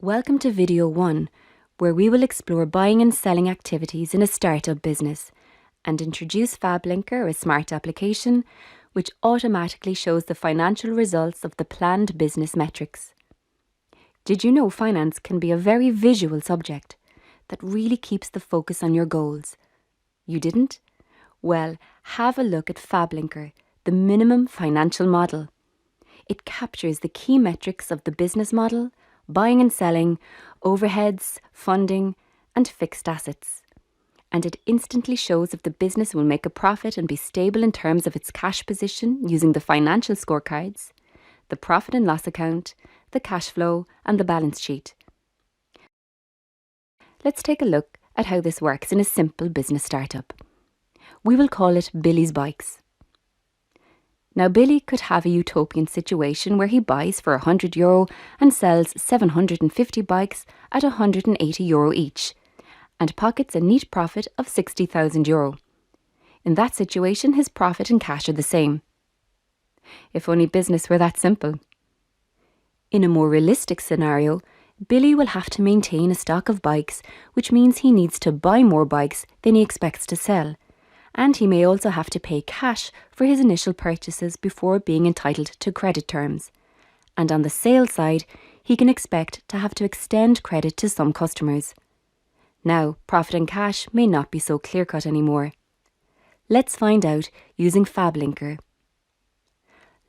Welcome to video 1, where we will explore buying and selling activities in a startup business and introduce FabLinker, a smart application which automatically shows the financial results of the planned business metrics. Did you know finance can be a very visual subject that really keeps the focus on your goals? You didn't? Well, have a look at FabLinker, the minimum financial model. It captures the key metrics of the business model, buying and selling, overheads, funding, and fixed assets. And it instantly shows if the business will make a profit and be stable in terms of its cash position using the financial scorecards, the profit and loss account, the cash flow, and the balance sheet. Let's take a look at how this works in a simple business startup. We will call it Billy's Bikes. Now, Billy could have a utopian situation where he buys for €100 and sells 750 bikes at €180 each, and pockets a neat profit of €60,000. In that situation, his profit and cash are the same. If only business were that simple. In a more realistic scenario, Billy will have to maintain a stock of bikes, which means he needs to buy more bikes than he expects to sell. And he may also have to pay cash for his initial purchases before being entitled to credit terms. And on the sales side, he can expect to have to extend credit to some customers. Now, profit and cash may not be so clear-cut anymore. Let's find out using FabLinker.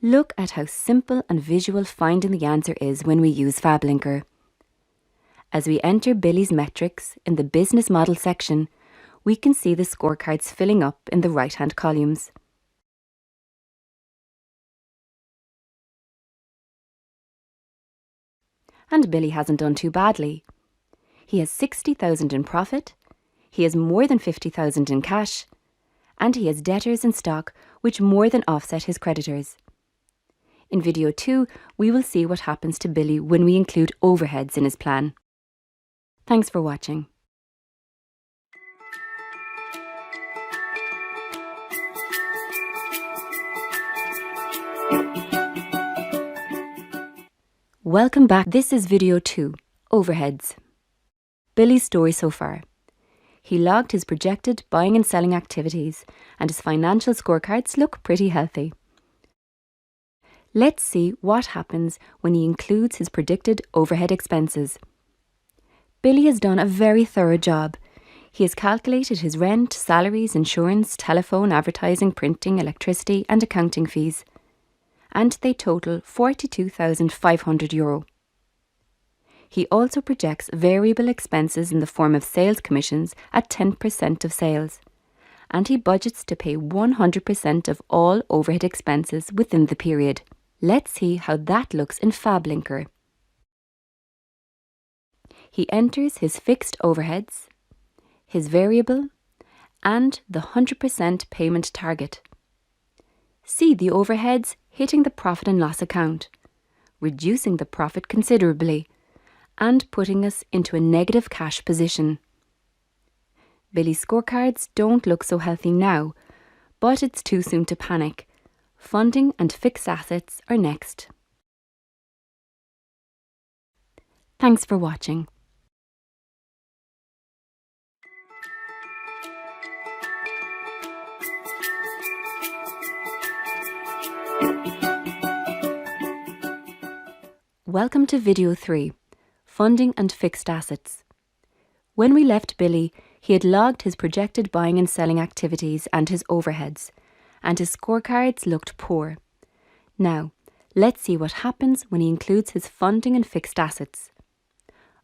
Look at how simple and visual finding the answer is when we use FabLinker. As we enter Billy's metrics in the business model section, we can see the scorecards filling up in the right-hand columns. And Billy hasn't done too badly. He has 60,000 in profit, he has more than 50,000 in cash, and he has debtors in stock which more than offset his creditors. In video 2, we will see what happens to Billy when we include overheads in his plan. Thanks for watching. Welcome back. This is video 2, overheads. Billy's story so far. He logged his projected buying and selling activities, and his financial scorecards look pretty healthy. Let's see what happens when he includes his predicted overhead expenses. Billy has done a very thorough job. He has calculated his rent, salaries, insurance, telephone, advertising, printing, electricity, and accounting fees. And they total €42,500. He also projects variable expenses in the form of sales commissions at 10% of sales, and he budgets to pay 100% of all overhead expenses within the period. Let's see how that looks in FabLinker. He enters his fixed overheads, his variable, and the 100% payment target. See the overheads hitting the profit and loss account, reducing the profit considerably, and putting us into a negative cash position. Billy's scorecards don't look so healthy now, but it's too soon to panic. Funding and fixed assets are next. Thanks for watching. Welcome to video 3, funding and fixed assets. When we left Billy, he had logged his projected buying and selling activities and his overheads, and his scorecards looked poor. Now, let's see what happens when he includes his funding and fixed assets.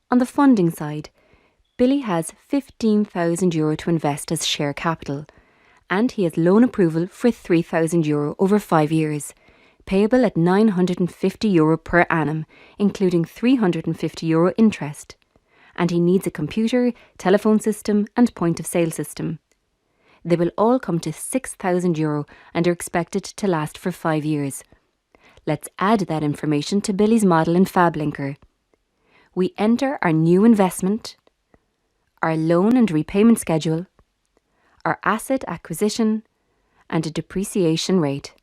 On the funding side, Billy has €15,000 to invest as share capital, and he has loan approval for €3,000 over 5 years, payable at €950 per annum, including €350 interest. And he needs a computer, telephone system, and point-of-sale system. They will all come to €6,000 and are expected to last for 5 years. Let's add that information to Billy's model in FabLinker. We enter our new investment, our loan and repayment schedule, our asset acquisition, and a depreciation rate.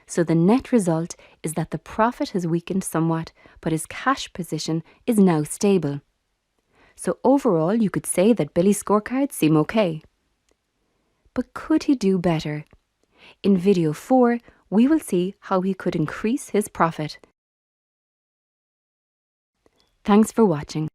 So the net result is that the profit has weakened somewhat, but his cash position is now stable. So overall, you could say that Billy's scorecards seem okay. But could he do better? In video 4, we will see how he could increase his profit. Thanks for watching.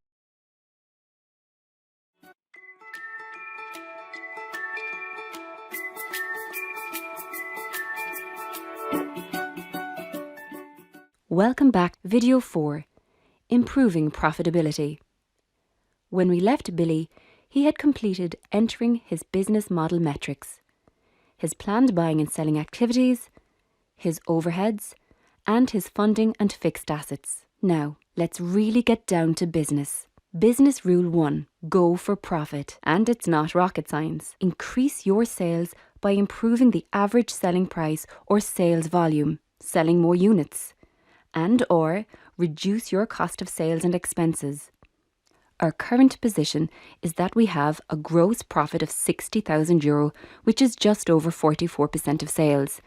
Welcome back. Video 4, Improving Profitability. When we left Billy, he had completed entering his business model metrics, his planned buying and selling activities, his overheads, and his funding and fixed assets. Now, let's really get down to business. Business Rule 1, go for profit. And it's not rocket science. Increase your sales by improving the average selling price or sales volume, selling more units, and or reduce your cost of sales and expenses. Our current position is that we have a gross profit of €60,000, which is just over 44% of sales,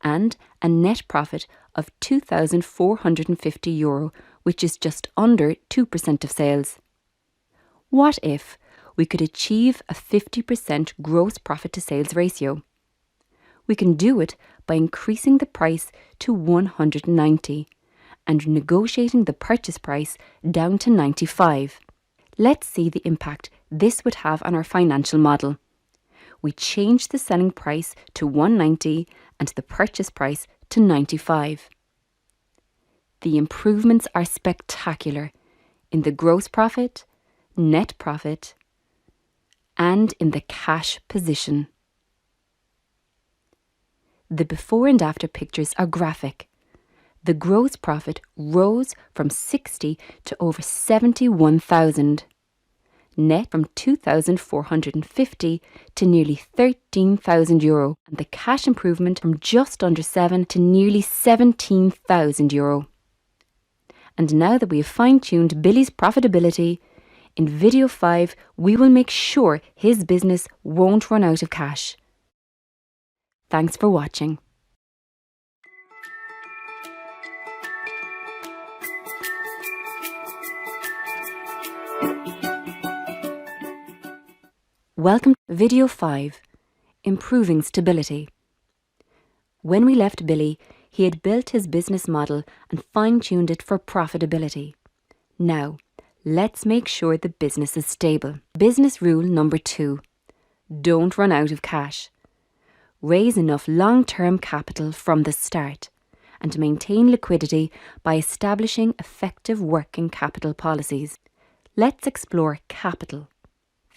and a net profit of €2,450, which is just under 2% of sales. What if we could achieve a 50% gross profit to sales ratio? We can do it by increasing the price to 190 and negotiating the purchase price down to 95. Let's see the impact this would have on our financial model. We change the selling price to 190 and the purchase price to 95. The improvements are spectacular in the gross profit, net profit, and in the cash position. The before and after pictures are graphic. The gross profit rose from 60 to over 71,000. Net from 2,450 to nearly 13,000 euro, and the cash improvement from just under 7 to nearly 17,000 euro. And now that we have fine-tuned Billy's profitability, in video 5 we will make sure his business won't run out of cash. Thanks for watching. Welcome to video 5, Improving Stability. When we left Billy, he had built his business model and fine-tuned it for profitability. Now, let's make sure the business is stable. Business rule number 2, don't run out of cash. Raise enough long-term capital from the start and maintain liquidity by establishing effective working capital policies. Let's explore capital.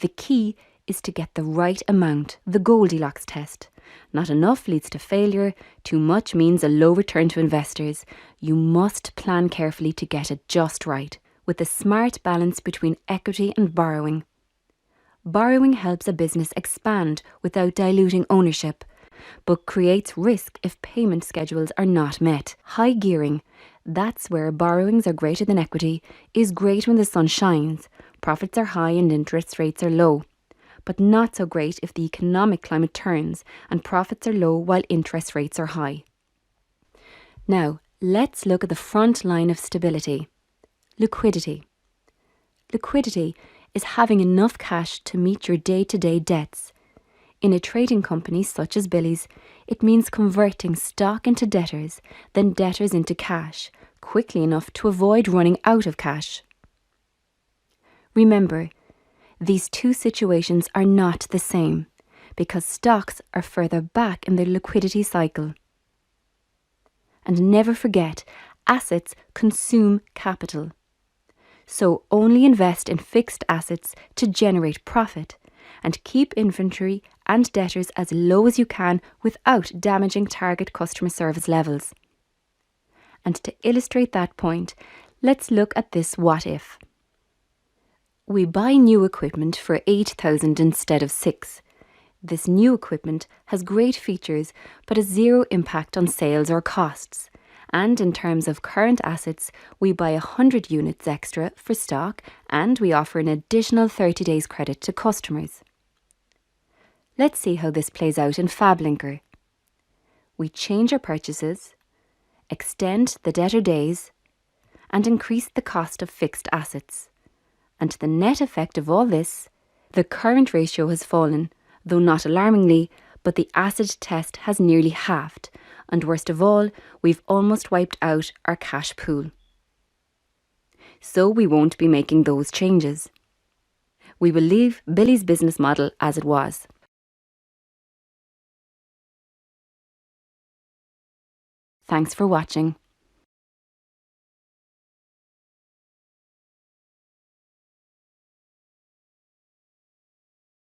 The key is to get the right amount, the Goldilocks test. Not enough leads to failure, too much means a low return to investors. You must plan carefully to get it just right, with a smart balance between equity and borrowing. Borrowing helps a business expand without diluting ownership, but creates risk if payment schedules are not met. High gearing, that's where borrowings are greater than equity, is great when the sun shines, profits are high and interest rates are low. But not so great if the economic climate turns and profits are low while interest rates are high. Now, let's look at the front line of stability. Liquidity. Liquidity is having enough cash to meet your day-to-day debts. In a trading company such as Billy's, it means converting stock into debtors, then debtors into cash, quickly enough to avoid running out of cash. Remember, these two situations are not the same, because stocks are further back in their liquidity cycle. And never forget, assets consume capital. So only invest in fixed assets to generate profit, and keep inventory and debtors as low as you can without damaging target customer service levels. And to illustrate that point, let's look at this what if. We buy new equipment for 8,000 instead of 6. This new equipment has great features but has zero impact on sales or costs. And in terms of current assets, we buy 100 units extra for stock and we offer an additional 30 days credit to customers. Let's see how this plays out in FabLinker. We change our purchases, extend the debtor days, and increase the cost of fixed assets. And the net effect of all this, the current ratio has fallen, though not alarmingly, but the acid test has nearly halved, and worst of all, we've almost wiped out our cash pool. So we won't be making those changes. We will leave Billy's business model as it was. Thanks for watching.